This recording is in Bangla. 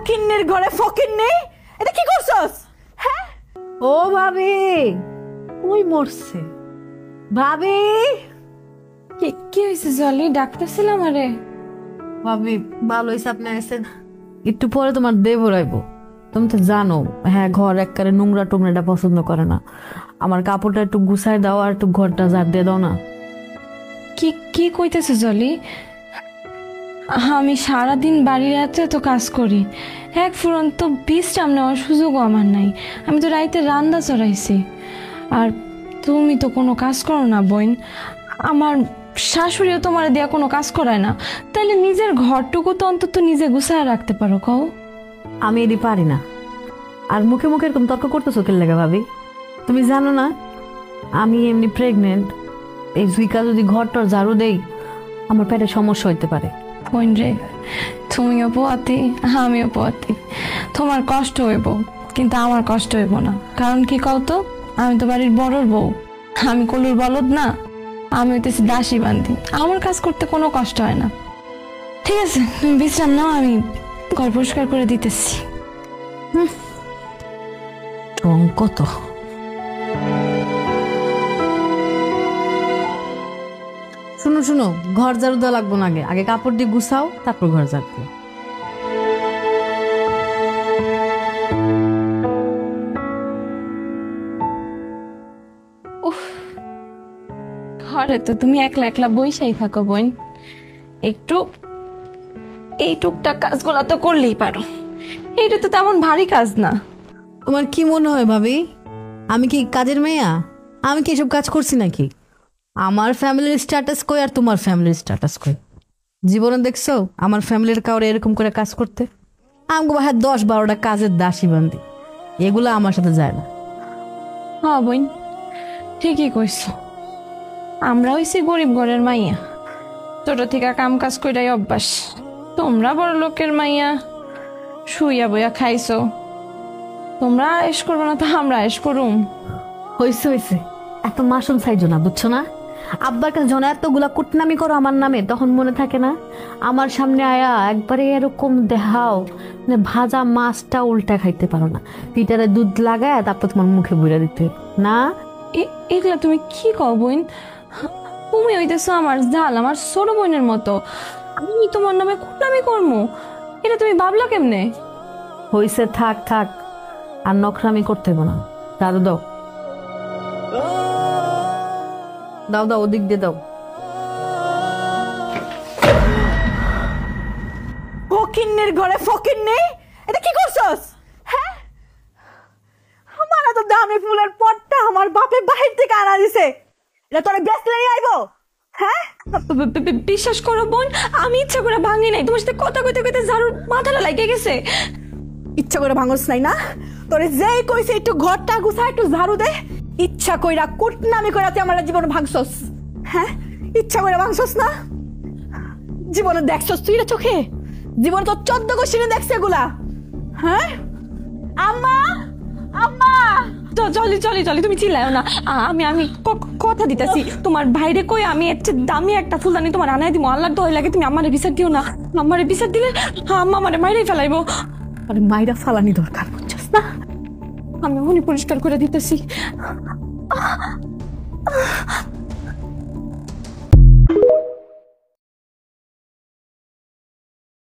ফকিন্নির ঘরে ফকিন্নি, এটা কি করছস? হ্যাঁ ও ভাবি, ওই মরছে ভাবি। কি হয়েছে জলি? ডাকতেছিলাম আরে। ভাবি ভালো হয়েছে আপনি আসেন। একটু পরে তোমার দেবর আইব, তুমি তো জানো। হ্যাঁ, ঘর একবারে নোংরা টোংরাটা পছন্দ করে না। আমার কাপড়টা একটু গুছাই দাও আর একটু ঘরটা ঝাড় দিয়ে দাও না। কি কি কইতেছে জলি? আমি সারাদিন বাড়ির এত এত কাজ করি, এক ফুরন্ত বিশ্রাম নেওয়ার সুযোগও আমার নাই। আমি তো রাইতে রান্না চড়াইছি, আর তুমি তো কোনো কাজ করো না বোন। আমার শাশুড়িও তোমার দেয়া কোনো কাজ করায় না, তাহলে নিজের ঘরটুকু তো অন্তত নিজে গুছায় রাখতে পারো কও। আমি এদি পারি না। আর মুখে মুখে এরকম তর্ক করতেছো কেন লাগে ভাবি? তুমি জানো না আমি এমনি প্রেগনেন্ট। এই জুইকা যদি ঘরটার ঝাড়ু দেই আমার পেটে সমস্যা হইতে পারে। বোন রে, তুমিও পোয়াতি আমিও পোয়াতি, তোমার কষ্ট হইব কিন্তু আমার কষ্ট হইব না। কারণ কি কও তো, আমি তো বাড়ির বড়র বউ, আমি কলুর বলদ না, আমি হইতেছি দাসী বান্দি। আমার কাজ করতে কোনো কষ্ট হয় না। ঠিক আছে, তুমি বিশ্রাম নাও, আমি ঘর পরিষ্কার করে দিতেছি। কত শুনো শুনো, ঘর ঝাড়ু দেওয়া লাগবো না, আগে আগে কাপড় দিয়ে গুছাও তারপর ঘর ঝাড়ু দিও। ঘরে তো তুমি একলা একলা বইসাই থাকো বোন, একটু এই টুকটাক কাজগুলো তো করলেই পারো। এইটা তো তেমন ভারী কাজ না। তোমার কি মনে হয় ভাবি আমি কি কাজের মেয়া? আমি কি এসব কাজ করছি নাকি? আমার ফ্যামিলির স্ট্যাটাস কই আর তোমার ফ্যামিলির স্ট্যাটাস কই? জীবনে দেখছো আমার ফ্যামিলির কাউরে এরকম করে কাজ করতে? আমাকে বাহার 10-12টা কাজের দাসী বান্দি, এগুলো আমার সাথে যায় না। হ্যাঁ বোন, ঠিকই কইছো। আমরা হইছি গরিব ঘরের মাইয়া, ছোট থেকে কাম কাজ কইরাই অভ্যাস। তোমরা বড় লোকের মাইয়া, শুইয়া বইয়া খাইছো। তোমরা আয়েশ করবো না তো আমরা আয়েশ করুম? হয়েছে হয়েছে, এত মাসুম চাইছো না, বুঝছো না? আব্বার কাছে যখন এতগুলা কুটনামি করো আমার নামে তখন মনে থাকে না? আমার সামনে আয়া একবারে এরকম দেখাও মানে ভাজা মাছটা উল্টা খাইতে পারো না, পিটারে দুধ লাগায় তারপর তোমার মুখে বুড়া দিতে না। এগুলা তুমি কি কও বোন? তুমি হইতেছো আমার জাল, আমার ছোট বোনের মতো। আমি তোমার নামে কুটনামি করবো? এটা তুমি ভাবলা কেমনে? হইছে, থাক থাক, আর নখরামি করতে হবে না। দাদু দাও দাও দাও, ওদিক দিয়ে দাও। ফকিন্নির ঘরে ফকিন্নি, এটা কি করছস? হ্যাঁ, আমার এত দামি ফুলের পটটা আমার বাপে বাহির থেকে আনা দিছে, এটা তোরে বেচলে নিয়ে আইবো? হ্যাঁ, বিশ্বাস করো বোন, আমি ইচ্ছা করে ভাঙি নাই। তোমার সাথে কথা কইতে কইতে ঝাড়ুর মাথাটা লাগিয়ে গেছে। ইচ্ছা করে ভাঙস নাই না? তোরে যেই কইছে একটু ঘরটা গুছা একটু ঝাড়ু দে, ইচ্ছা কইরা কুটনামি কইরা তুই আমার জীবনে ভাঙছস। হ্যাঁ, ইচ্ছা করে ভাঙছস না? জীবনে দেখছস তুই এটা চোখে? জীবনে তো 14 গোষ্ঠীনে দেখছে এগুলা। হ্যাঁ আম্মা, আম্মা চলি চলি চলি, তুমি চিল্লাও না। আমি কথা দিতেছি, তোমার ভাইরে কই আমি একটা দামি একটা ফুলদানি তোমার আনাই দিব। আল্লাহর দোহাই লাগে তুমি আমারে বিচার দিও না। আমারে বিচার দিলে আম্মা আমারে মাইরাই ফেলাইবো। আরে মাইরা ফালানি দরকার, বুঝছস না? আমি উনি পরিষ্কার করে দিতেছি।